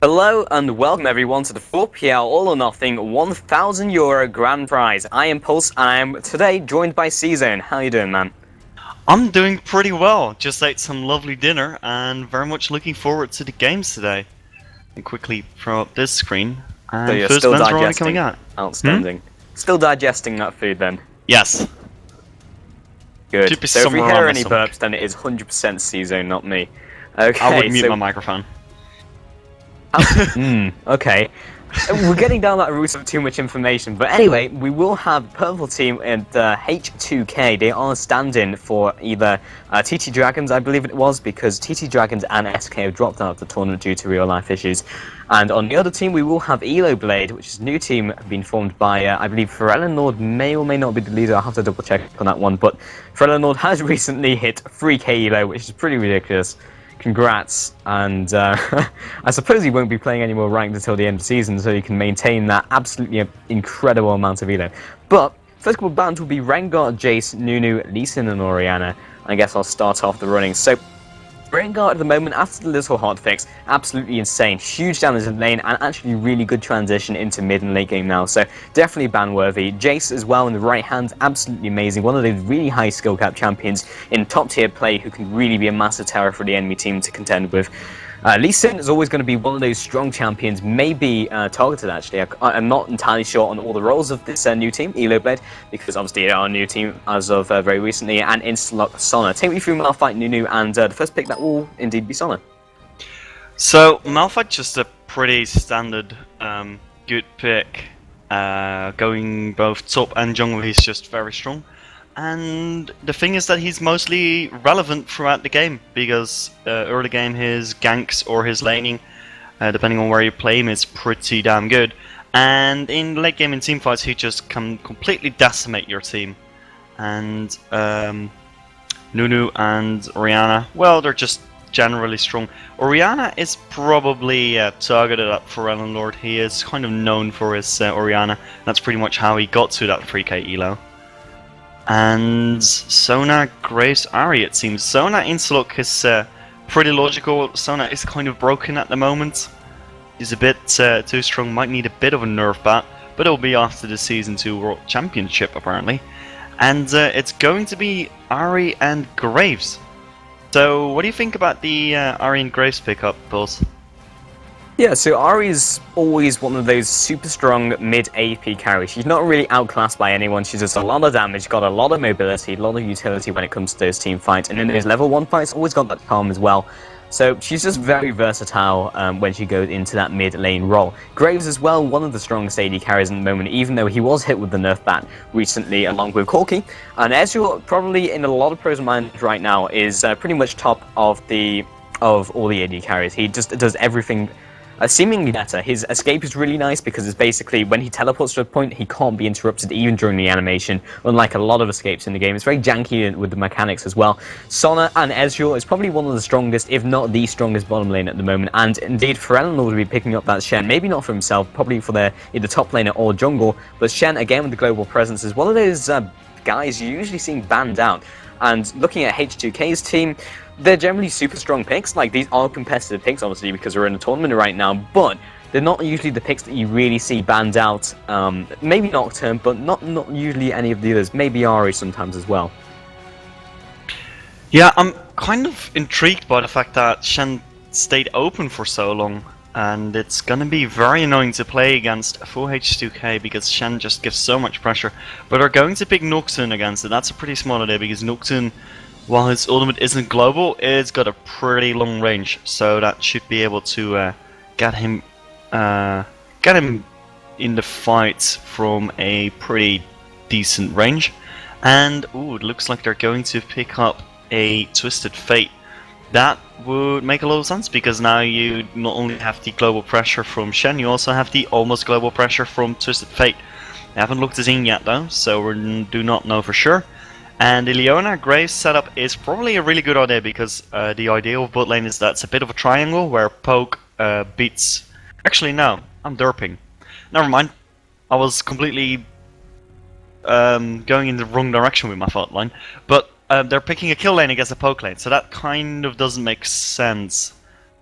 Hello and welcome everyone to the 4PL All or Nothing €1,000 Grand Prize. I am Pulse and I am today joined by C-Zone. How you doing, man? I'm doing pretty well. Just ate some lovely dinner and very much looking forward to the games today. And quickly throw up this screen. And So you're first still ones are already digesting. coming out. Outstanding. Still digesting that food then? Yes. Good. Should be So if we somewhere hear around any my stomach. burps, then it is 100% C-Zone, not me. Okay, I would mute my microphone. Okay. We're getting down that route of too much information, but anyway, we will have Purple Team and H2K. They are standing for either TT Dragons, I believe it was, because TT Dragons and SK have dropped out of the tournament due to real-life issues. And on the other team, we will have Eloblade, which is a new team being formed by, I believe, Nord may or may not be the leader. I'll have to double-check on that one, but Nord has recently hit 3k Elo, which is pretty ridiculous. Congrats, and I suppose he won't be playing any more ranked until the end of the season, so he can maintain that absolutely incredible amount of elo. But first couple of bans will be Rengar, Jace, Nunu, Lee Sin, and Orianna. I guess I'll start off the running. So Rengar at the moment, after the little hotfix, absolutely insane. Huge damage in lane and actually really good transition into mid and late game now. So definitely ban worthy. Jace as well in the right hand, absolutely amazing. One of those really high skill cap champions in top tier play who can really be a massive terror for the enemy team to contend with. Lee Sin is always going to be one of those strong champions, maybe targeted actually. I'm not entirely sure on all the roles of this new team, Eloblade, because obviously they are a new team as of very recently, and Instalock Sona. Take me through Malphite, Nunu, and the first pick that will indeed be Sona. So, Malphite just a pretty standard, good pick. Going both top and jungle, he's just very strong. And the thing is that he's mostly relevant throughout the game, because early game his ganks or his laning, depending on where you play him, is pretty damn good. And in late game in teamfights he just can completely decimate your team. And Nunu and Orianna, well, they're just generally strong. Orianna is probably targeted at Lord. He is kind of known for his Orianna. That's pretty much how he got to that 3k elo. And Sona, Graves, Ari, it seems. Sona Instalock is pretty logical. Sona is kind of broken at the moment. He's a bit too strong, might need a bit of a nerf bat, but it'll be after the Season 2 World Championship apparently. And it's going to be Ari and Graves. So what do you think about the Ari and Graves pickup, Pulse? Yeah, so Ari's always one of those super strong mid AP carries. She's not really outclassed by anyone. She does a lot of damage, got a lot of mobility, a lot of utility when it comes to those team fights. And in those level 1 fights, always got that calm as well. So she's just very versatile when she goes into that mid lane role. Graves as well, one of the strongest AD carries at the moment, even though he was hit with the nerf bat recently along with Corki. And Ezreal, probably in a lot of pros' minds right now, is pretty much top of all the AD carries. He just does everything seemingly better. His escape is really nice because it's basically when he teleports to a point, he can't be interrupted even during the animation, unlike a lot of escapes in the game. It's very janky with the mechanics as well. Sona and Ezreal is probably one of the strongest, if not the strongest bottom lane at the moment, and indeed Pharrell will be picking up that Shen, maybe not for himself, probably for their either top laner or jungle, but Shen, again with the global presence, is one of those guys you usually see banned out. And looking at H2K's team, they're generally super strong picks. Like, these are competitive picks, obviously, because we're in a tournament right now, but they're not usually the picks that you really see banned out. Maybe Nocturne, but not usually any of the others. Maybe Ari sometimes as well. Yeah, I'm kind of intrigued by the fact that Shen stayed open for so long. And it's gonna be very annoying to play against full H2K because Shen just gives so much pressure. But they're going to pick Nocturne against it. That's a pretty smart idea because Nocturne, while his ultimate isn't global, it's got a pretty long range. So that should be able to get him in the fight from a pretty decent range. And ooh, it looks like they're going to pick up a Twisted Fate. That would make a lot of sense because now you not only have the global pressure from Shen, you also have the almost global pressure from Twisted Fate. I haven't looked it in yet though, so we do not know for sure. And the Leona Graves setup is probably a really good idea because the idea of bot lane is that it's a bit of a triangle where poke beats... Actually no, I'm derping. Never mind, I was completely going in the wrong direction with my thought line. But they're picking a kill lane against a poke lane, so that kind of doesn't make sense.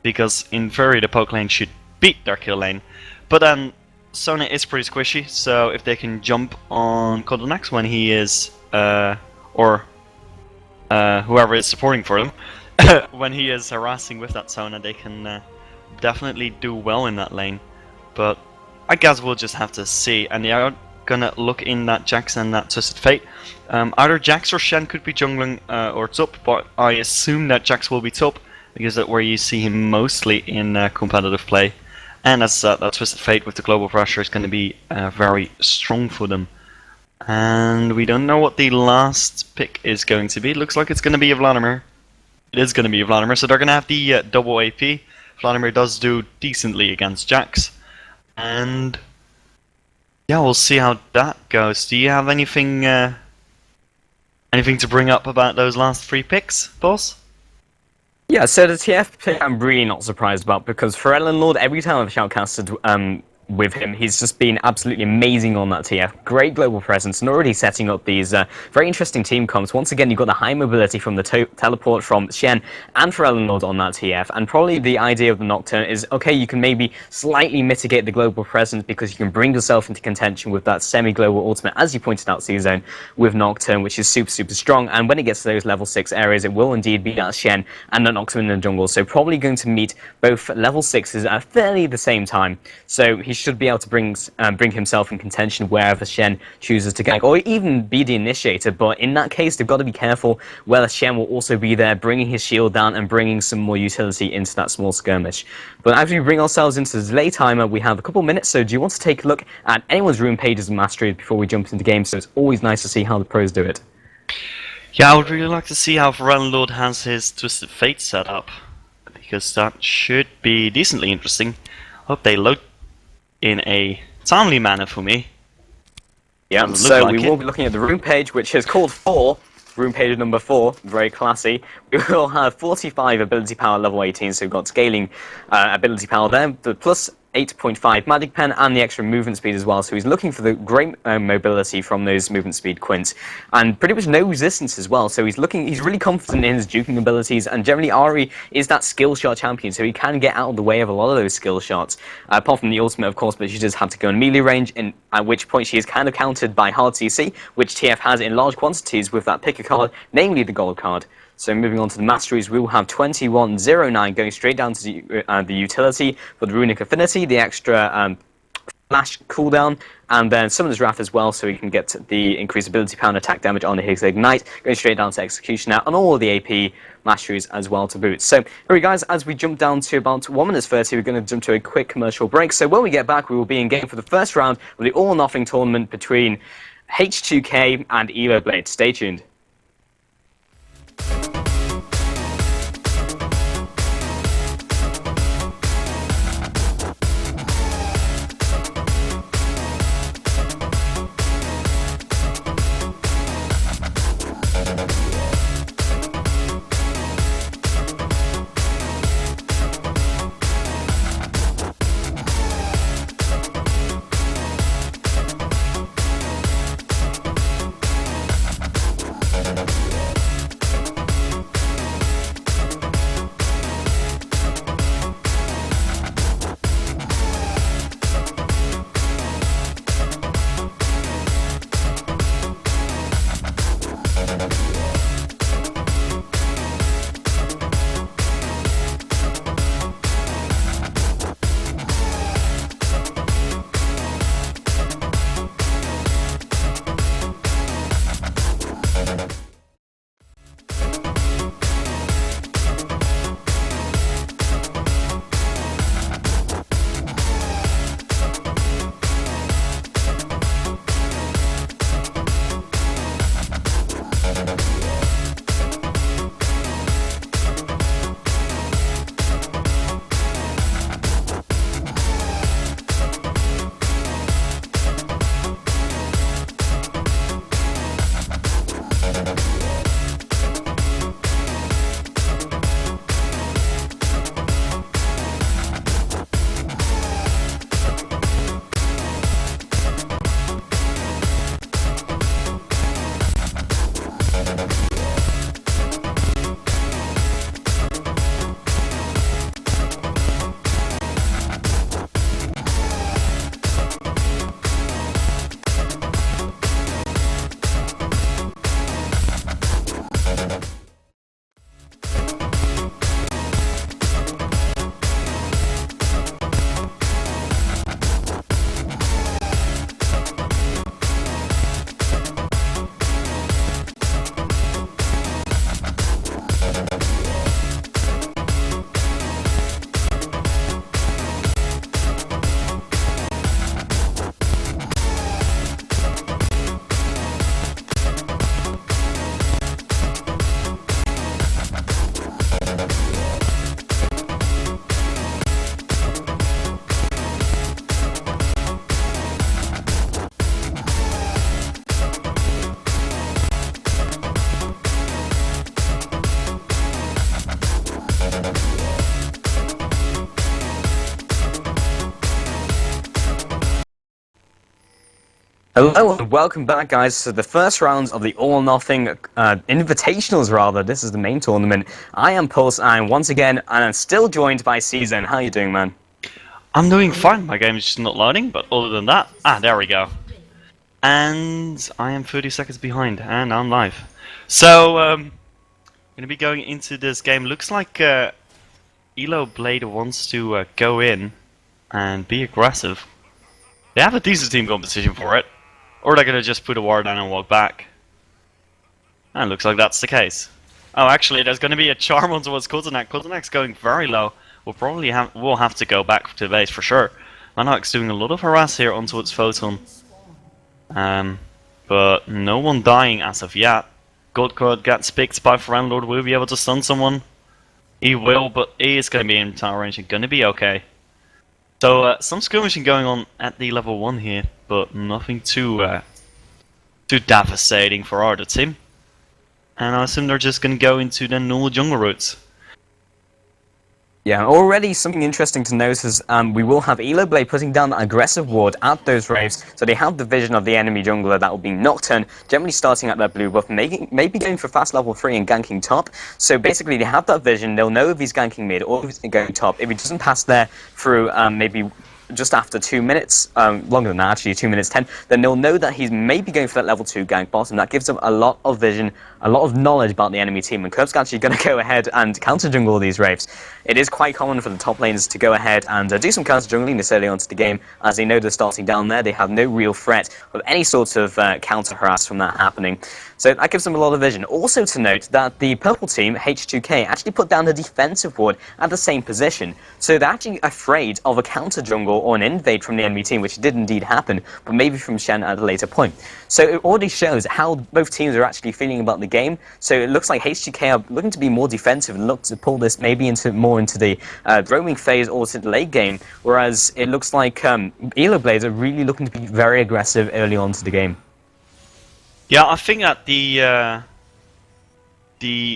Because in theory the poke lane should beat their kill lane. But Sona is pretty squishy, so if they can jump on Kodonax when he is, or whoever is supporting for them, when he is harassing with that Sona, they can definitely do well in that lane. But I guess we'll just have to see. And they are gonna look in that Jax and that Twisted Fate. Either Jax or Shen could be jungling or top, but I assume that Jax will be top because that's where you see him mostly in competitive play. And as that Twisted Fate with the global pressure is going to be very strong for them. And we don't know what the last pick is going to be. It looks like it's going to be a Vladimir. It is going to be a Vladimir, so they're going to have the double AP. Vladimir does do decently against Jax. And yeah, we'll see how that goes. Do you have anything to bring up about those last 3 picks, boss? Yeah, so the TF pick I'm really not surprised about, because for Eloblade, every time I've shoutcasted with him, he's just been absolutely amazing on that TF. Great global presence and already setting up these very interesting team comps. Once again, you've got the high mobility from the teleport from Shen and for Eloblade on that TF, and probably the idea of the Nocturne is, okay, you can maybe slightly mitigate the global presence because you can bring yourself into contention with that semi-global ultimate, as you pointed out, C-Zone, with Nocturne, which is super, super strong, and when it gets to those level 6 areas, it will indeed be that Shen and the Nocturne in the jungle, so probably going to meet both level 6s at fairly the same time, so he should be able to bring himself in contention wherever Shen chooses to gank, or even be the initiator. But in that case, they've got to be careful whether Shen will also be there, bringing his shield down and bringing some more utility into that small skirmish. But as we bring ourselves into the delay timer, we have a couple minutes, so do you want to take a look at anyone's room pages and masteries before we jump into the game? So it's always nice to see how the pros do it. Yeah, I would really like to see how Lord has his Twisted Fate set up, because that should be decently interesting. Hope they load in a timely manner for me. Yeah, so like we will be looking at the room page, which is called 4. Room page number 4, very classy. We will have 45 ability power level 18, so we've got scaling ability power there, the plus 8.5 magic pen and the extra movement speed as well, so he's looking for the great mobility from those movement speed quints, and pretty much no resistance as well, so he's really confident in his juking abilities, and generally Ari is that skill shot champion, so he can get out of the way of a lot of those skill shots, apart from the ultimate of course, but she does have to go in melee range, at which point she is kind of countered by hard CC, which TF has in large quantities with that picker card, namely the gold card. So moving on to the masteries, we will have 2109 going straight down to the utility for the runic affinity, the extra flash cooldown, and then Summoner's Wrath as well, so we can get the increased ability power and attack damage on his Ignite, going straight down to Executioner, and all of the AP masteries as well to boot. So here we go, guys, as we jump down to about 1 minute 30, we're going to jump to a quick commercial break. So when we get back, we will be in game for the first round of the All or Nothing tournament between H2K and Eloblade. Stay tuned. Hello and welcome back, guys, to the first rounds of the All or Nothing Invitationals, rather. This is the main tournament. I am Pulse, and once again, I'm still joined by Season. How you doing, man? I'm doing fine. My game is just not loading, but other than that... there we go. And I am 30 seconds behind, and I'm live. So, going to be going into this game. Looks like Eloblade wants to go in and be aggressive. They have a decent team composition for it. Or they're going to just put a ward down and walk back. And it looks like that's the case. Oh, actually, there's going to be a charm on towards Kultanak. Kultanak's going very low. We'll have to go back to base for sure. Manhawk's doing a lot of harass here on towards Photon. But no one dying as of yet. Goldcard gets picked by Friendlord. Will be able to stun someone? He will, but he is going to be in tower range and going to be okay. So some skirmishing going on at the level 1 here, but nothing too devastating for our team. And I assume they're just going to go into the normal jungle routes. Yeah, already something interesting to note is we will have Eloblade putting down an aggressive ward at those waves, so they have the vision of the enemy jungler that will be Nocturne, generally starting at that blue buff, maybe going for fast level 3 and ganking top. So basically they have that vision, they'll know if he's ganking mid or if he's going top. If he doesn't pass there through maybe just after 2 minutes, longer than that actually, 2 minutes 10, then they'll know that he's maybe going for that level 2 gank bottom. That gives them a lot of vision, a lot of knowledge about the enemy team, and Curb's actually going to go ahead and counter jungle these waves. It is quite common for the top laners to go ahead and do some counter jungling this early onto the game, as they know they're starting down there. They have no real threat of any sort of counter harass from that happening. So that gives them a lot of vision. Also to note that the purple team, H2K, actually put down a defensive ward at the same position. So they're actually afraid of a counter jungle or an invade from the enemy team, which did indeed happen, but maybe from Shen at a later point. So it already shows how both teams are actually feeling about the game. So it looks like H2K are looking to be more defensive and look to pull this maybe more into the roaming phase or to the late game, whereas it looks like Eloblades are really looking to be very aggressive early on to the game. Yeah, I think that the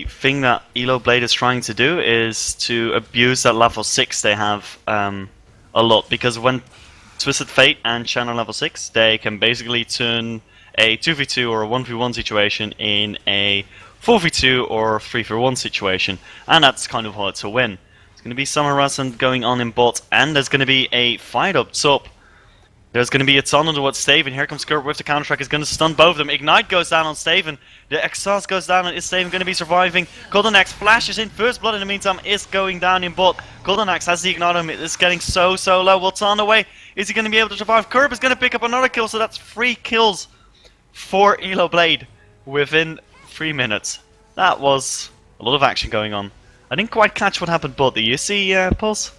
thing that Eloblade is trying to do is to abuse that level 6 they have a lot, because when Twisted Fate and Shen are level 6, they can basically turn a 2v2 or a 1v1 situation in a 4v2 or 3v1 situation, and that's kind of hard to win. There's going to be some harassment going on in bot, and there's going to be a fight up top. There's going to be a ton on towards Staven. Here comes Kurt with the counter-attack. Is going to stun both of them. Ignite goes down on Staven. The exhaust goes down, and is Staven going to be surviving? Golden Axe flashes in. First blood in the meantime is going down in bot. Golden Axe has the ignite on him. It's getting so low. Will turn away. Is he going to be able to survive? Curb is going to pick up another kill, so that's 3 kills for Eloblade within 3 minutes. That was a lot of action going on. I didn't quite catch what happened, but do you see, Pulse?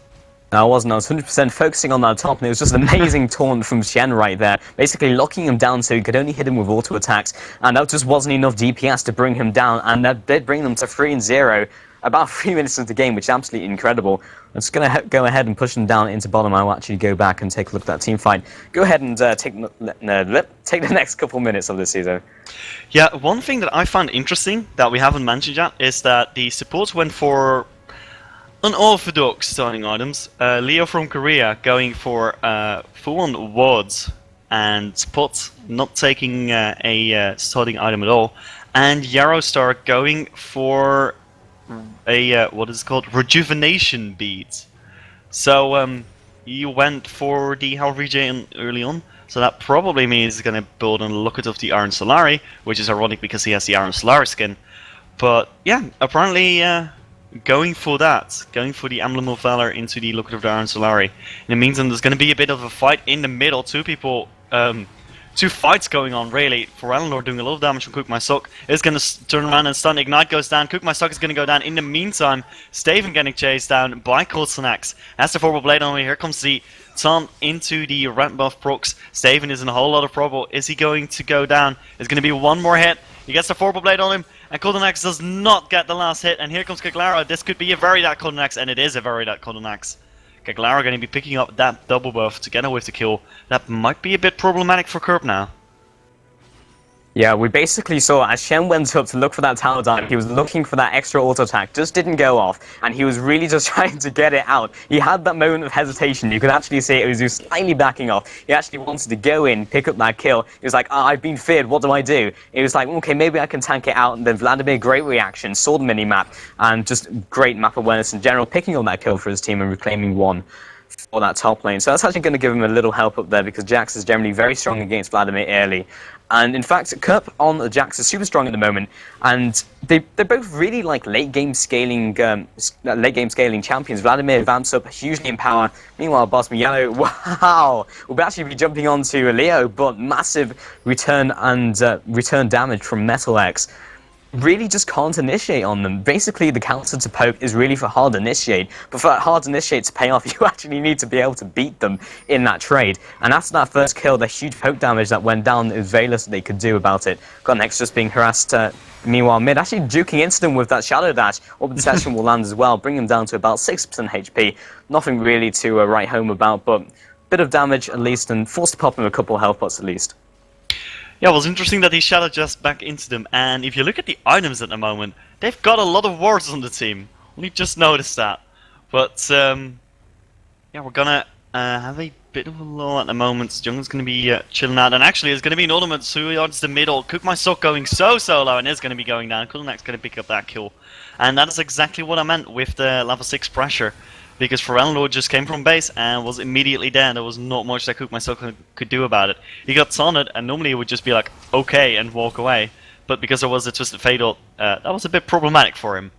No, I wasn't. I was 100% focusing on that top, and it was just an amazing taunt from Shen right there, basically locking him down so he could only hit him with auto attacks, and that just wasn't enough DPS to bring him down, and that did bring them to 3-0 about 3 minutes into the game, which is absolutely incredible. I'm just going to go ahead and push them down into bottom. I'll actually go back and take a look at that team fight. Go ahead and take the next couple minutes of this season. Yeah, one thing that I found interesting that we haven't mentioned yet is that the supports went for unorthodox starting items. Leo from Korea going for full-on wards and pots, not taking a starting item at all. And Yarrowstar going for a what is it called? Rejuvenation beads. So you went for the health regen early on. So that probably means he's going to build on the Locket of the Iron Solari, which is ironic because he has the Iron Solari skin. But yeah, apparently going for that, going for the Emblem of Valor into the Locket of the Iron Solari. In the meantime, there's going to be a bit of a fight in the middle. Two fights going on, really. Forellenlord doing a lot of damage from Cook My Sock. Is going to turn around and stun. Ignite goes down. Cook My Sock is going to go down. In the meantime, Staven getting chased down by Kultanak. That's the Forward Blade on. Here comes the taunt into the ramp buff procs. Staven is in a whole lot of trouble. Is he going to go down? There's going to be one more hit. He gets the Forward Blade on him. And Kultanak does not get the last hit. And here comes Kaglara. This could be a very that Kultanak. And it is a very that Kultanak. Kaglara going to be picking up that double buff together with the kill. That might be a bit problematic for Kerp now. Yeah, we basically saw as Shen went up to look for that tower dive, he was looking for that extra auto attack, just didn't go off, and he was really just trying to get it out. He had that moment of hesitation, you could actually see it was just slightly backing off. He actually wanted to go in, pick up that kill. He was like, I've been feared, what do I do? He was like, okay, maybe I can tank it out, and then Vladimir, great reaction, saw the mini-map, and just great map awareness in general, picking up that kill for his team and reclaiming one for that top lane. So that's actually going to give him a little help up there because Jax is generally very strong against Vladimir early. And in fact, Kerp on Jax is super strong at the moment, and they're both really like late game scaling champions. Vladimir vamps up hugely in power. Meanwhile, Bottom Yellow, wow, will actually be jumping onto Leo, but massive return and return damage from Metal X. Really just can't initiate on them. Basically, the counter to poke is really for hard initiate, but for hard initiate to pay off, you actually need to be able to beat them in that trade. And after that first kill, the huge poke damage that went down, it was very little they could do about it. Got next just being harassed. Meanwhile, mid actually juking into them with that shadow dash. Orb Detection will land as well, bring him down to about 6% HP. Nothing really to write home about, but bit of damage at least, and forced to pop him a couple health pots at least. Yeah, it was interesting that he shadow just back into them, and if you look at the items at the moment, they've got a lot of wards on the team. Only just noticed that. But, yeah, we're gonna have a bit of a lull at the moment. Jungle's gonna be chilling out, and actually there's gonna be an ultimate towards the middle. Cook My Sock going so low, and is gonna be going down. Kulnak's gonna pick up that kill. And that is exactly what I meant with the level 6 pressure. Because Forellenlord just came from base and was immediately dead. There was not much that Cook myself could do about it. He got taunted, and normally he would just be like, okay, and walk away. But because there was a Twisted Fatal, that was a bit problematic for him.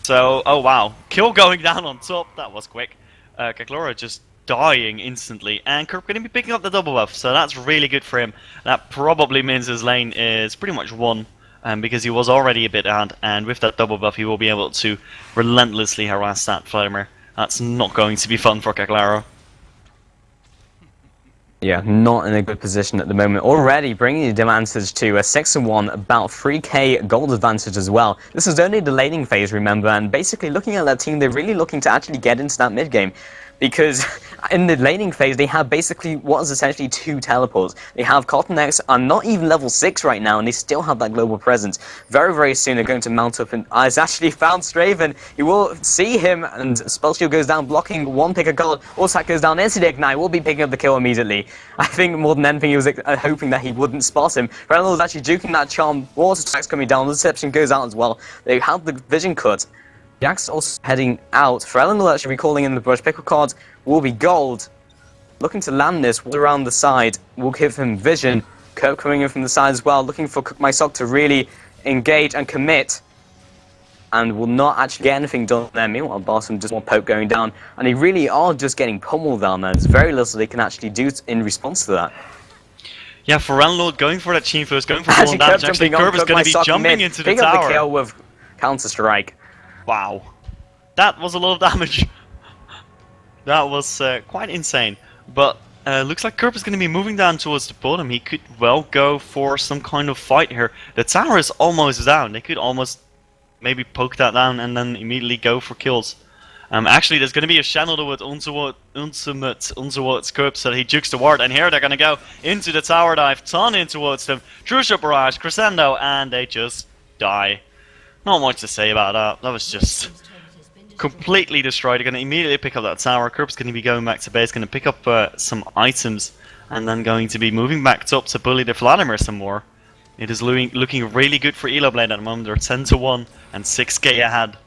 So, oh wow, kill going down on top, that was quick. Kaklora just dying instantly, and Kirk going to be picking up the double buff, so that's really good for him. That probably means his lane is pretty much won. Because he was already a bit ahead, and with that double buff he will be able to relentlessly harass that Vladimir. That's not going to be fun for Kaklaro. Yeah, not in a good position at the moment. Already bringing the advantage to a 6-1, about 3k gold advantage as well. This is only the laning phase, remember, and basically looking at that team, they're really looking to actually get into that mid game. Because in the laning phase, they have basically what is essentially 2 teleports. They have Cotton X, and not even level 6 right now, and they still have that global presence. Very, very soon they're going to mount up, and I's actually found Straven. You will see him, and Spell Shield goes down, blocking one pick of gold. Allsack goes down into the Ignite, will be picking up the kill immediately. I think more than anything, he was hoping that he wouldn't spot him. Reynolds actually juking that charm. Water attacks coming down, the Deception goes out as well. They have the vision cut. Jax also heading out. Forellen will actually be calling in the brush. Pickle card will be gold. Looking to land this around the side. Will give him vision. Kirk coming in from the side as well. Looking for Cook My Sock to really engage and commit. And will not actually get anything done there. Meanwhile, Bottom just want poke going down. And they really are just getting pummeled down there. There's very little they can actually do in response to that. Yeah, Forellenlord going for that chain first, going for full damage. Actually, Curve is going to be jumping into the tower. Pick up the kill with Counter Strike. Wow, that was a lot of damage. That was quite insane. But looks like Kerp is going to be moving down towards the bottom. He could well go for some kind of fight here. The tower is almost down. They could almost maybe poke that down and then immediately go for kills. Actually, there's going to be a channel with Unsumit's Kerp, so he jukes the ward. And here they're going to go into the tower dive, ton in towards them. True Shot Barrage, Crescendo, and they just die. Not much to say about that. That was just completely destroyed. They're going to immediately pick up that tower. Kerp's going to be going back to base, going to pick up some items, and then going to be moving back top to bully the Vladimir some more. It is looking really good for Eloblade at the moment. They're 10-1 and 6k ahead.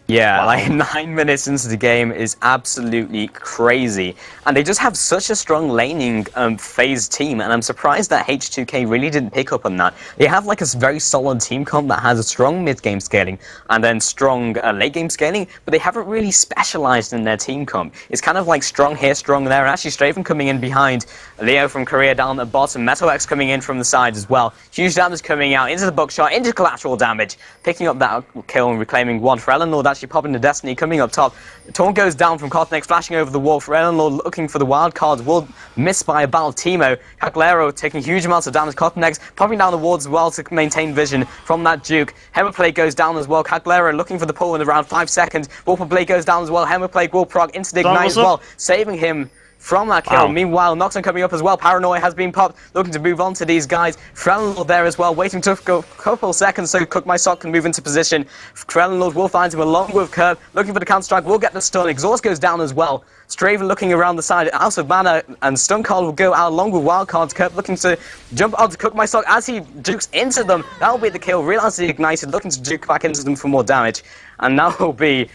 Yeah, wow. Like 9 minutes into the game is absolutely crazy. And they just have such a strong laning phase team, and I'm surprised that H2K really didn't pick up on that. They have like a very solid team comp that has a strong mid-game scaling and then strong late-game scaling, but they haven't really specialized in their team comp. It's kind of like strong here, strong there, and actually Straven coming in behind, Leo from Korea down at bottom, Metal X coming in from the side as well. Huge damage coming out into the buckshot, into collateral damage, picking up that kill and reclaiming one. For Eleanor, actually popping the Destiny, coming up top. Taunt goes down from Cotnex, flashing over the wall. For Eleanor looking for the wild cards, will miss by about Timo. Caglero taking huge amounts of damage. Cotnex popping down the wards as well to maintain vision from that Duke. Hemiplate goes down as well. Caglero looking for the pull in around 5 seconds. Warper Blade goes down as well. Hemiplate will proc into the Ignite as well, saving him from that kill. Wow. Meanwhile, Noxon coming up as well. Paranoia has been popped, looking to move on to these guys. Krellenlord there as well, waiting to go a couple seconds so Cook My Sock can move into position. Krellenlord will find him along with Curb, looking for the counter strike, will get the stun. Exhaust goes down as well. Straven looking around the side, out of mana, and Stun Call will go out along with Wildcards. Curb looking to jump onto Cook My Sock as he jukes into them. That'll be the kill. Realize he ignited, looking to juke back into them for more damage. And that will be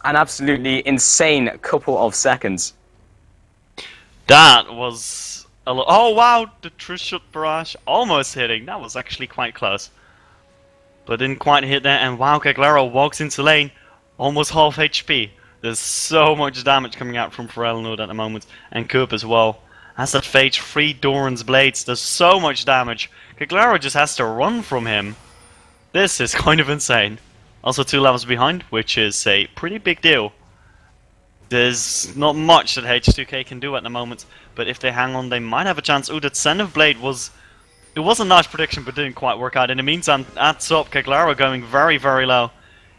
an absolutely insane couple of seconds. That was a lot. Oh wow, the Truth Shot Barrage almost hitting. That was actually quite close. But didn't quite hit there, and wow, Caglaro walks into lane, almost half HP. There's so much damage coming out from Krellenlord at the moment, and Coop as well. Has that Phage 3 Doran's Blades, there's so much damage. Caglaro just has to run from him. This is kind of insane. Also 2 levels behind, which is a pretty big deal. There's not much that H2K can do at the moment, but if they hang on, they might have a chance. Ooh, that Send of Blade was... It was a nice prediction, but didn't quite work out. In the meantime, at top, Caglaro going very, very low.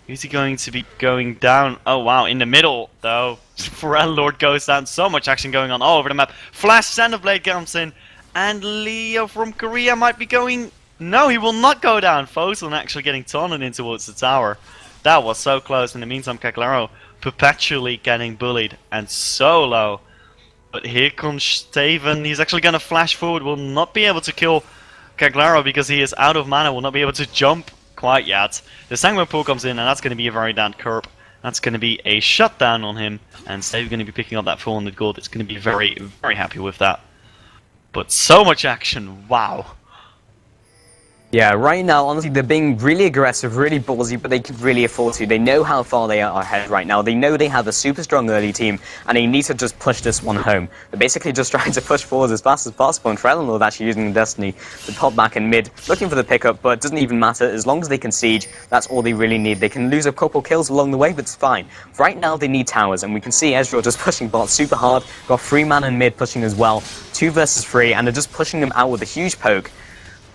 Is he going to be going down? Oh, wow, in the middle, though. Krellenlord goes down. So much action going on all over the map. Flash Send of Blade comes in, and Leo from Korea might be going... No, he will not go down. Fosun actually getting tunneled in towards the tower. That was so close. In the meantime, Caglaro perpetually getting bullied and so low. But here comes Steven. He's actually going to flash forward. Will not be able to kill Caglaro because he is out of mana. Will not be able to jump quite yet. The Sanguine Pool comes in, and that's going to be a very down curb. That's going to be a shutdown on him. And Steven's going to be picking up that 400 gold. It's going to be very, very happy with that. But so much action. Wow. Yeah, right now, honestly, they're being really aggressive, really ballsy, but they can really afford to. They know how far they are ahead right now. They know they have a super strong early team, and they need to just push this one home. They're basically just trying to push forward as fast as possible, and Krellenlord actually using Destiny to pop back in mid, looking for the pickup, but it doesn't even matter. As long as they can siege, that's all they really need. They can lose a couple kills along the way, but it's fine. Right now, they need towers, and we can see Ezreal just pushing bots super hard. Got 3 man in mid pushing as well, 2 versus 3, and they're just pushing them out with a huge poke.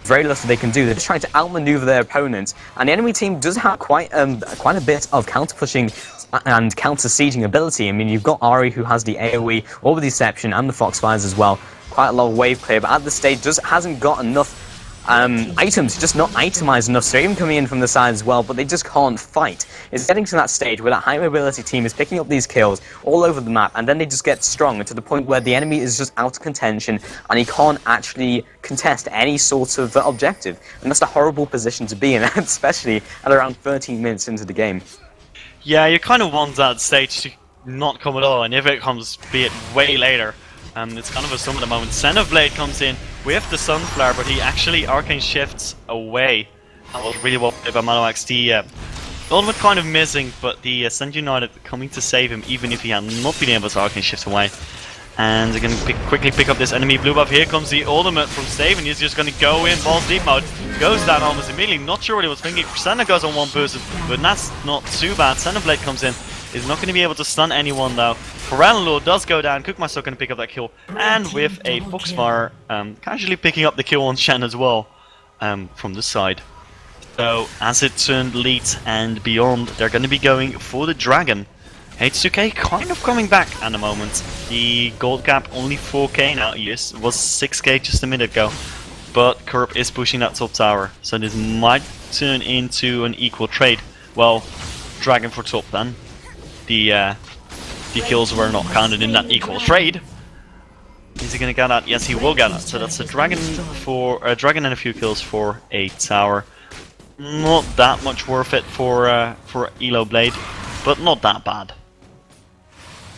Very little they can do. They're just trying to outmaneuver their opponents, and the enemy team does have quite a bit of counter-pushing and counter-sieging ability. I mean, you've got Ahri who has the AoE, or the Deception, and the Foxfires as well. Quite a lot of wave clear, but at this stage just hasn't got enough items, just not itemized enough. So even coming in from the side as well, but they just can't fight. It's getting to that stage where that high mobility team is picking up these kills all over the map, and then they just get strong to the point where the enemy is just out of contention and he can't actually contest any sort of objective. And that's a horrible position to be in, especially at around 13 minutes into the game. Yeah, you kind of want that stage to not come at all, and if it comes, be it way later. It's kind of a sum at the moment. Send of Blade comes in with the Sunflower, but he actually arcane shifts away. That was really well played by Maloax. The ultimate kind of missing, but the Send United coming to save him, even if he had not been able to arcane shift away. And they're going to quickly pick up this enemy blue buff. Here comes the ultimate from Steven. He's just going to go in balls deep mode. Goes down almost immediately. Not sure what he was thinking. Senna goes on one person, but that's not too bad. Send of Blade comes in. Is not going to be able to stun anyone though. Krellenlord does go down. Cook My Sock going to pick up that kill. And with a Foxfire, casually picking up the kill on Shen as well from the side. So as it turned late and beyond, they're going to be going for the Dragon. H2K kind of coming back at the moment. The gold cap only 4k now. Yes, it was 6k just a minute ago. But Curb is pushing that top tower. So this might turn into an equal trade. Well, Dragon for top then. The kills were not counted in that equal trade. Is he gonna get that? Yes, he will get that. So that's a dragon for a dragon and a few kills for a tower. Not that much worth it for Eloblade, but not that bad.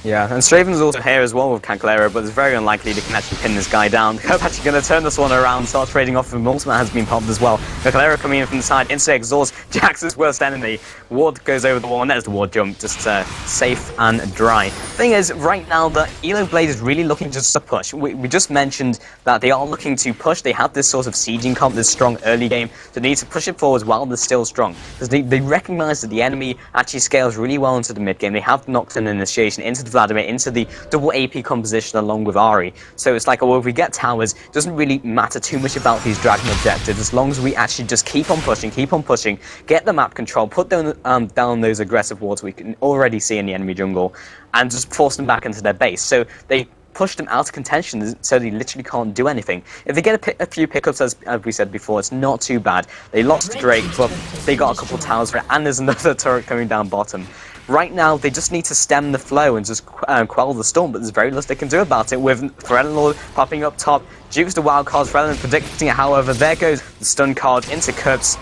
Yeah, and Straven's also here as well with Caglaro, but it's very unlikely they can actually pin this guy down. Curb actually going to turn this one around, start trading off, and ultimate has been popped as well. Caglaro coming in from the side, instant exhaust, Jax's worst enemy. Ward goes over the wall, and there's the ward jump, just safe and dry. Thing is, right now, the Eloblade is really looking just to push. We just mentioned that they are looking to push. They have this sort of sieging comp, this strong early game, so they need to push it forward while they're still strong. Because they recognize that the enemy actually scales really well into the mid game. They have Nocturne initiation into the Vladimir, into the double AP composition along with Ahri. So it's like, oh, if we get towers, it doesn't really matter too much about these dragon objectives as long as we actually just keep on pushing, get the map control, put down those aggressive wards we can already see in the enemy jungle, and just force them back into their base. So they pushed them out of contention, so they literally can't do anything. If they get a few pickups, as we said before, it's not too bad. They lost Drake, but they got a couple towers for it, and there's another turret coming down bottom. Right now, they just need to stem the flow and just quell the storm, but there's very little they can do about it, with Lord popping up top. Duke's the wild card, Freeland predicting it, however, there goes the stun card into Kurtz.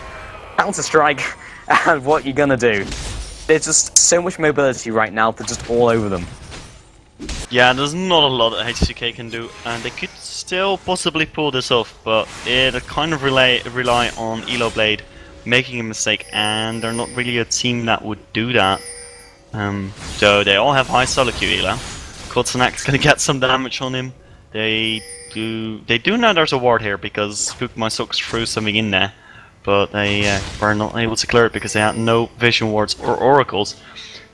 Counter-strike, and what you gonna do? There's just so much mobility right now, they're just all over them. Yeah, there's not a lot that H2K can do, and they could still possibly pull this off, but it kind of rely on Eloblade making a mistake, and they're not really a team that would do that. So they all have high solo queue Elo. Kotsanak's gonna get some damage on him. They do know there's a ward here because Spookmysox threw something in there, but they were not able to clear it because they had no vision wards or oracles.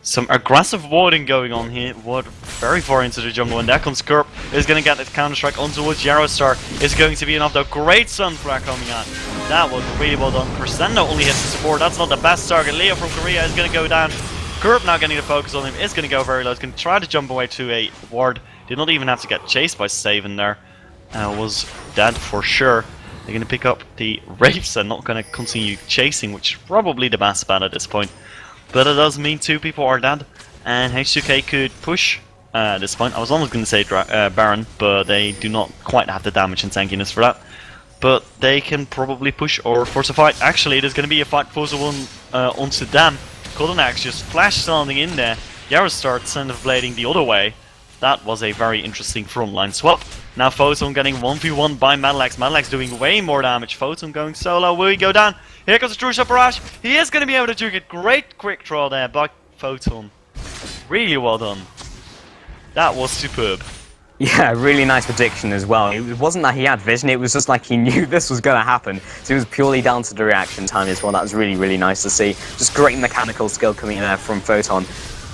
Some aggressive warding going on here, ward very far into the jungle, and there comes Kerp, is going to get the counter-strike on towards Yarrowstar, is going to be enough though. Great Sunfrag coming out, that was really well done. Crescendo only hits the support, that's not the best target. Leo from Korea is going to go down. Kerp now getting the focus on him, is going to go very low, is going to try to jump away to a ward. Did not even have to get chased by Saven there, was dead for sure. They're going to pick up the Wraiths and not going to continue chasing, which is probably the best bet at this point. But it does mean 2 people are dead, and H2K could push at this point. I was almost going to say Baron, but they do not quite have the damage and tankiness for that. But they can probably push or force a fight. Actually, there's going to be a fight force-1 onto them. Goldenaxe just flash standing in there. Yarrow starts blading the other way. That was a very interesting frontline swap. Now Photon getting 1v1 by Madalax. Madalax doing way more damage. Photon going solo. Will he go down? Here comes the True Shot Barrage. He is going to be able to juke it. Great quick draw there by Photon. Really well done. That was superb. Yeah, really nice prediction as well. It wasn't that he had vision, it was just like he knew this was going to happen. So it was purely down to the reaction time as well. That was really, really nice to see. Just great mechanical skill coming in there from Photon.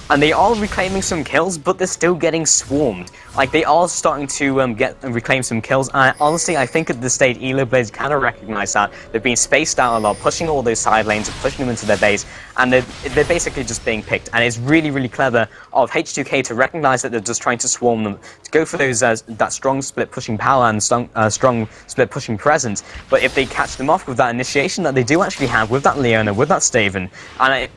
And they are reclaiming some kills, but they're still getting swarmed. Like, they are starting to reclaim some kills, and honestly, I think at this stage, Eloblade kind of recognize that. They've been spaced out a lot, pushing all those side lanes, and pushing them into their base, and they're basically just being picked. And it's really, really clever of H2K to recognize that they're just trying to swarm them, to go for those that strong split pushing power and strong split pushing presence. But if they catch them off with that initiation that they do actually have, with that Leona, with that Staven,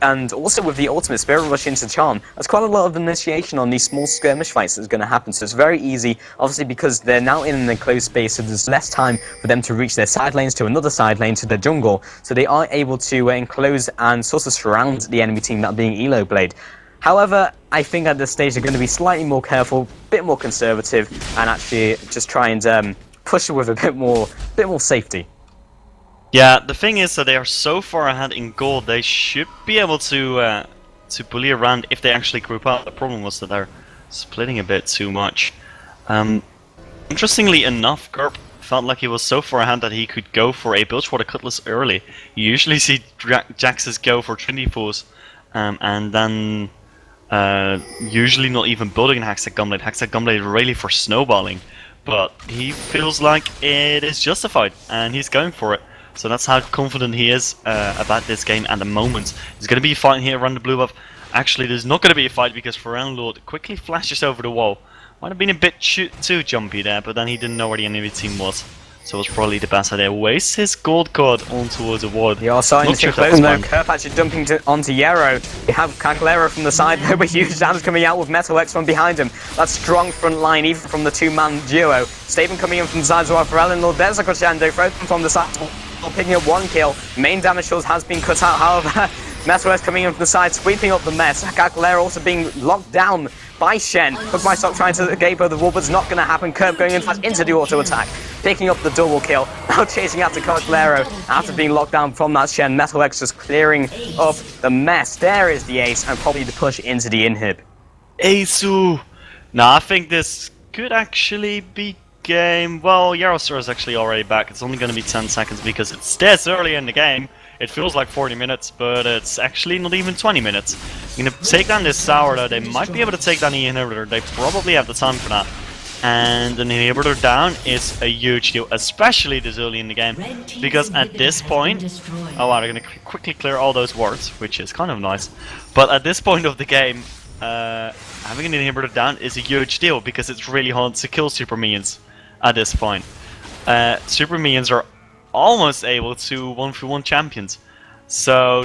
and also with the ultimate Spirit Rush into Charm, that's quite a lot of initiation on these small skirmish fights that's going to happen. So it's very easy, obviously, because they're now in an enclosed space, so there's less time for them to reach their side lanes to another side lane to the jungle. So they are able to enclose and sort of surround the enemy team, that being Eloblade. However, I think at this stage they're going to be slightly more careful, a bit more conservative, and actually just try and push it with a bit more safety. Yeah, the thing is that they are so far ahead in gold, they should be able to bully around if they actually group up. The problem was that they're splitting a bit too much. Interestingly enough, Gerp felt like he was so far ahead that he could go for a Bilgewater Cutlass early. You usually see Jaxes go for Trinity Force, and then usually not even building an Hextech Gunblade. Hextech Gunblade really for snowballing, but he feels like it is justified, and he's going for it. So that's how confident he is about this game at the moment. There's going to be a fight here around the blue buff. Actually, there's not going to be a fight because Pharrell Lord quickly flashes over the wall. Might have been a bit too jumpy there, but then he didn't know where the enemy team was. So it was probably the best idea. Wastes his gold card on towards the ward. They are starting to close though. Kerp actually dumping onto Yarrow. You have Cagalero from the side there with huge damage coming out with Metal X from behind him. That strong front line, even from the two-man duo. Staven coming in from the side as well for Lord. There's a crescendo, Frozen from the side. Picking up 1 kill. Main damage source has been cut out, however, Metal X coming in from the side, sweeping up the mess. Cagalero also being locked down by Shen. Hookmysock trying to escape over the wall, but it's not going to happen. Kerp going in fast into the auto attack, picking up the double kill. Now chasing after Cagalero after being locked down from that Shen. Metal X just clearing up the mess. There is the ace, and probably the push into the inhib. Aceu! Now I think this could actually be game. Well, Yarrowstar is actually already back. It's only going to be 10 seconds because it's this early in the game. It feels like 40 minutes, but it's actually not even 20 minutes. You're going to take down this tower though. They might be able to take down the inhibitor. They probably have the time for that. And an inhibitor down is a huge deal, especially this early in the game. Because at this point... Oh wow, they're going to quickly clear all those wards, which is kind of nice. But at this point of the game, having an inhibitor down is a huge deal because it's really hard to kill super minions at this point. Super minions are almost able to 1v1 champions, so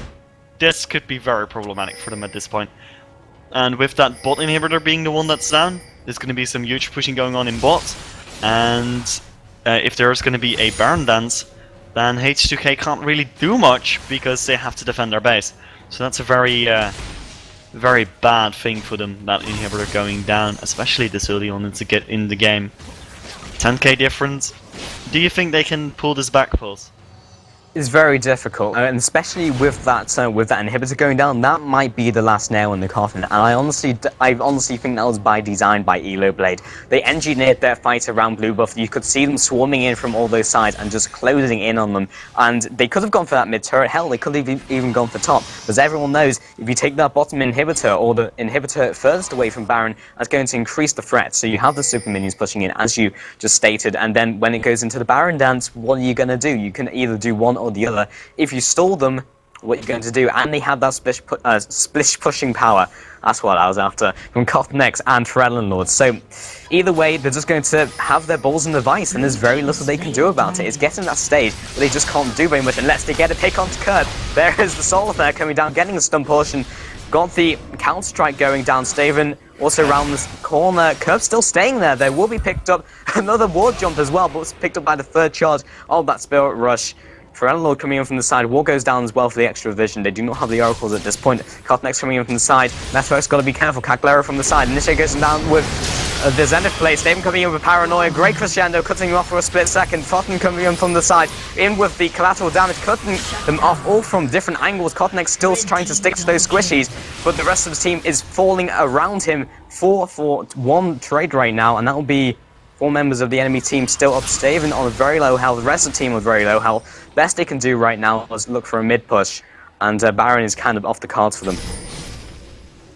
this could be very problematic for them at this point. And with that bot inhibitor being the one that's down, there's going to be some huge pushing going on in bot, and if there's going to be a Baron dance, then H2K can't really do much because they have to defend their base. So that's a very very bad thing for them, that inhibitor going down, especially this early on to get in the game. 10k difference. Do you think they can pull this back, Pulse? It's very difficult, and especially with that inhibitor going down, that might be the last nail in the coffin. And I honestly think that was by design by Eloblade. They engineered their fight around blue buff. You could see them swarming in from all those sides and just closing in on them. And they could have gone for that mid turret. Hell, they could have even gone for top. Because everyone knows if you take that bottom inhibitor or the inhibitor furthest away from Baron, that's going to increase the threat. So you have the super minions pushing in, as you just stated. And then when it goes into the Baron dance, what are you going to do? You can either do one or the other. If you stall them, what you're going to do, and they have that splish pushing power. That's what I was after from Cotnex and Lord. So either way, they're just going to have their balls in the vice, and there's very little they can do about it. It's getting that stage where they just can't do very much unless they get a pick onto Kurt. There is the Soul Affair coming down, getting the stun portion. Got the counter strike going down. Staven also around this corner. Curve still staying there. There will be picked up another ward jump as well, but it's picked up by the third charge of that Spirit Rush. Lord coming in from the side. War goes down as well for the extra vision. They do not have the oracles at this point. Cotnex coming in from the side. Network's got to be careful. Caglera from the side. Initiate goes down with the Zenith play. Staven coming in with Paranoia. Great crescendo, cutting him off for a split second. Fotten coming in from the side. In with the collateral damage, cutting them off all from different angles. Cotnex still trying to stick to those squishies, but the rest of the team is falling around him. 4-for-1 trade right now, and that will be 4 members of the enemy team still up. Staven on a very low health. The rest of the team with very low health. Best they can do right now is look for a mid push, and Baron is kind of off the cards for them.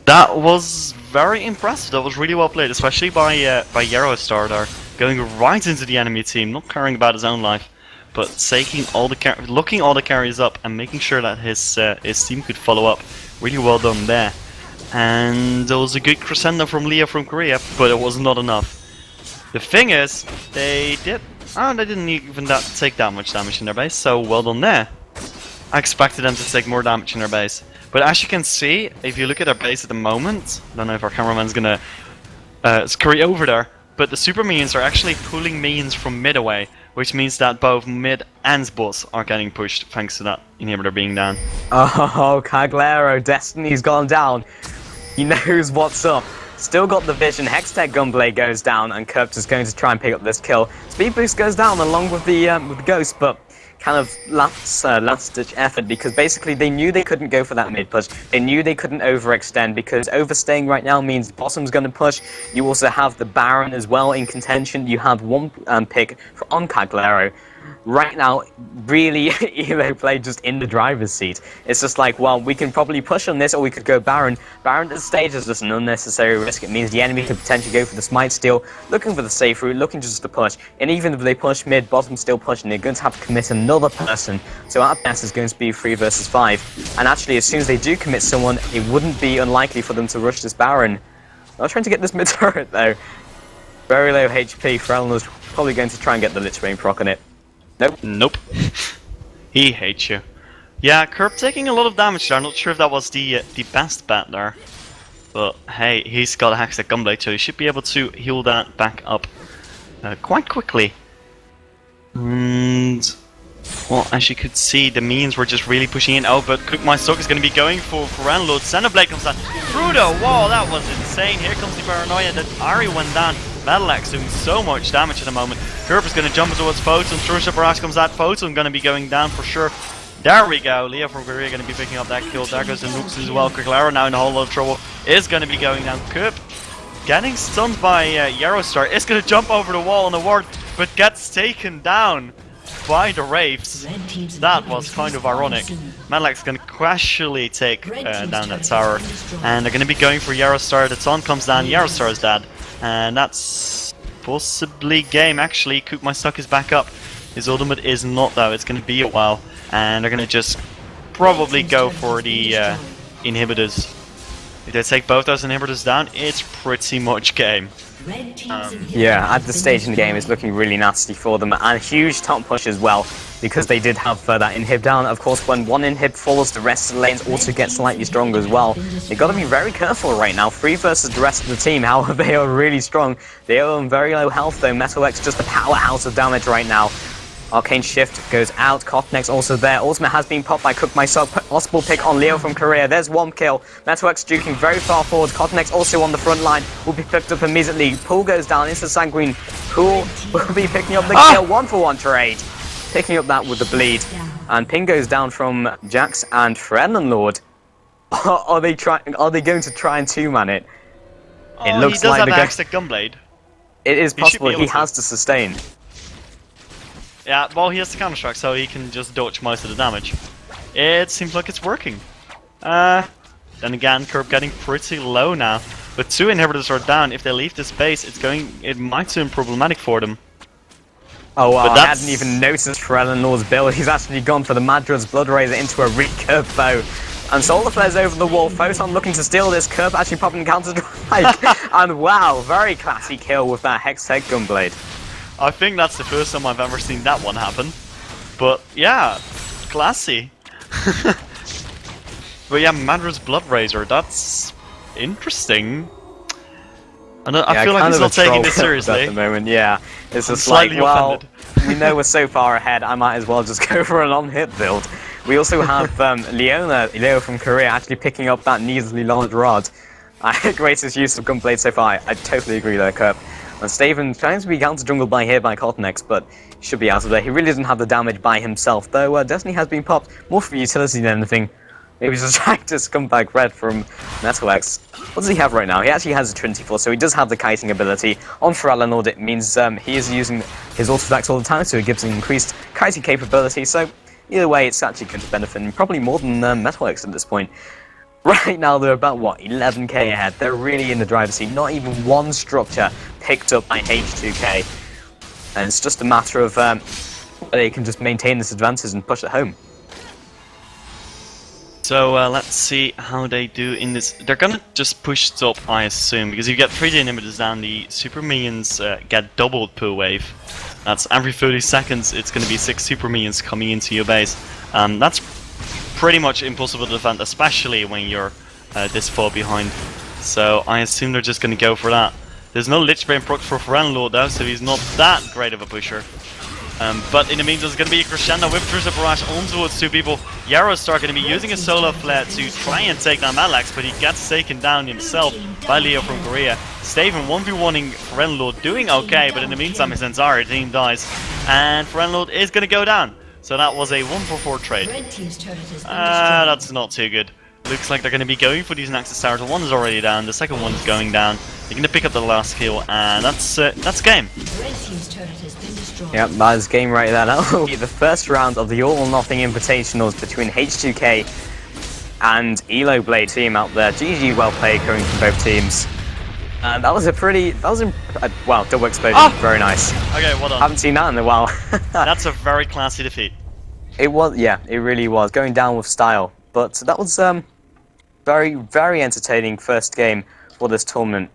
That was very impressive. That was really well played, especially by Yarostar there, going right into the enemy team, not caring about his own life, but taking all the looking all the carries up and making sure that his team could follow up. Really well done there. And there was a good crescendo from Leah from Korea, but it was not enough. The thing is, they didn't even take that much damage in their base, so well done there. I expected them to take more damage in their base. But as you can see, if you look at their base at the moment, I don't know if our cameraman's gonna scurry over there, but the super minions are actually pulling minions from mid away, which means that both mid and boss are getting pushed thanks to that inhibitor being down. Oh, Caglero, Destiny's gone down. He knows what's up. Still got the vision. Hextech Gunblade goes down, and Kerpt is going to try and pick up this kill. Speed boost goes down along with the ghost, but kind of last-ditch effort, because basically they knew they couldn't go for that mid push. They knew they couldn't overextend, because overstaying right now means bottom's going to push. You also have the Baron as well in contention. You have one pick on Caglero. Right now, really, Eloblade just in the driver's seat. It's just like, well, we can probably push on this, or we could go Baron. Baron at this stage is just an unnecessary risk. It means the enemy could potentially go for the Smite steal, looking for the safe route, looking just to push. And even if they push mid, bottom still pushing, they're going to have to commit another person. So at best, it's going to be 3 versus 5. And actually, as soon as they do commit someone, it wouldn't be unlikely for them to rush this Baron. I'm trying to get this mid turret, though. Very low HP. Frelner's probably going to try and get the Lich Bane proc on it. Nope. He hates you. Yeah, Kerp taking a lot of damage there. I'm not sure if that was the best bet there. But hey, he's got a Hextech Gunblade, so he should be able to heal that back up quite quickly. And well, as you could see, the minions were just really pushing in. Oh, but Cook My Stock is going to be going for Lord. Xenoblade comes down through the wall. That was insane. Here comes the Paranoia. That Ari went down. Battle Axe doing so much damage at the moment. Kerp is going to jump towards Photon. Trusha Barrage comes out. Photon going to be going down for sure. There we go. Leah from Korea going to be picking up that kill. There goes the nukes as well. Caglera now in a whole lot of trouble. Is going to be going down. Kerp getting stunned by Yarostar. Is going to jump over the wall on the ward, but gets taken down by the Wraiths. That was kind of ironic. Madlax going to casually take down that tower. And they're going to be going for Yarostar. The taunt comes down. Yarostar is dead. And that's possibly game. Actually, Coop My Stuck is back up. His ultimate is not, though. It's going to be a while. And they're going to just probably go for the inhibitors. If they take both those inhibitors down, it's pretty much game. Yeah, at this stage in the game, it's looking really nasty for them, and huge top push as well, because they did have that inhib down. Of course, when one inhib falls, the rest of the lanes also get slightly stronger as well. They've got to be very careful right now. 3 versus the rest of the team, however, they are really strong. They are on very low health though. Metal X just a powerhouse of damage right now. Arcane Shift goes out, Kotnex also there. Ultimate has been popped by Cook myself. Possible pick on Leo from Korea. There's one kill. Metalx juking very far forward. Kotnex also on the front line. Will be picked up immediately. Pool goes down into Sanguine. Pool will be picking up the kill. 1-for-1 trade. Picking up that with the bleed. And ping goes down from Jax and Fremenlord. Are they going to try and two-man it? It looks he does like have the an H2K Gunblade. It is possible he has to sustain. Yeah, well, he has the counter-strike, so he can just dodge most of the damage. It seems like it's working. Then again, Curb getting pretty low now. But 2 inhibitors are down. If they leave this base, it might turn problematic for them. Oh wow, I hadn't even noticed for Eleanor's build. He's actually gone for the Madra's Blood Razor into a recurve bow. And Solar Flare's over the wall. Photon looking to steal this. Curb actually popping counter strike. And wow, very classy kill with that H2K Gunblade. I think that's the first time I've ever seen that one happen. But yeah, classy. But yeah, Madra's Blood Razor, that's interesting. And I feel like he's not taking this seriously. At the moment, yeah. It's I'm just like, slightly well, offended. we know we're so far ahead, I might as well just go for an on-hit build. We also have Leo from Korea actually picking up that needlessly large rod. Greatest use of Gunblade so far. I totally agree there, Kerp. And Staven trying to be counter-jungled by here by Kotnex, but he should be out of there. He really doesn't have the damage by himself, though Destiny has been popped more for utility than anything. Maybe just trying to scumbag red from Metal-X. What does he have right now? He actually has a Trinity Force, so he does have the kiting ability. On Ferellanord, it means he is using his auto-attacks all the time, so it gives him increased kiting capability, so either way, it's actually going to benefit him, probably more than Metal-X at this point. Right now, they're about, what, 11k ahead. They're really in the driver's seat. Not even one structure picked up by H2K. And it's just a matter of they can just maintain this advantage and push it home. So let's see how they do in this. They're gonna just push top, I assume, because if you get 3D inhibitors down, the super minions get doubled per wave. That's every 30 seconds, it's gonna be 6 super minions coming into your base. That's pretty much impossible to defend, especially when you're this far behind. So I assume they're just gonna go for that. There's no Lich Bane proc for Ferellanord though, so he's not that great of a pusher. But in the meantime, there's going to be a crescendo whip through the barrage ontowards 2 people. Yarostar going to be using a solar flare to try and take down Malax, but he gets taken down himself by Leo from Korea. Staven 1v1ing Ferellanord, doing okay, but in the meantime his entire team dies. And Ferellanord is going to go down. So that was a 1-for-4 trade. That's not too good. Looks like they're going to be going for these Nexus Towers. One is already down, the second one is going down. They're going to pick up the last kill, and that's game. Yep, that is game right there. That will be the first round of the All or Nothing Invitationals between H2K and Eloblade team out there. GG, well played, coming from both teams. And that was wow, double explosion, very nice. Okay, well done. Haven't seen that in a while. That's a very classy defeat. It was, yeah, it really was, going down with style. But that was very, very entertaining first game for this tournament.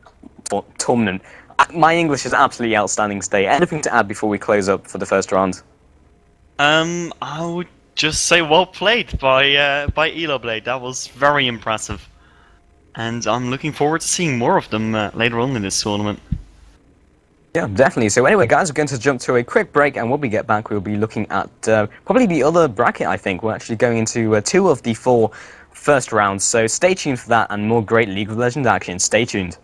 My English is absolutely outstanding today. Anything to add before we close up for the first round? I would just say well played by Eloblade. That was very impressive. And I'm looking forward to seeing more of them later on in this tournament. Yeah, definitely. So anyway, guys, we're going to jump to a quick break, and when we get back, we'll be looking at probably the other bracket, I think. We're actually going into 2 of the 4 first rounds, so stay tuned for that and more great League of Legends action. Stay tuned.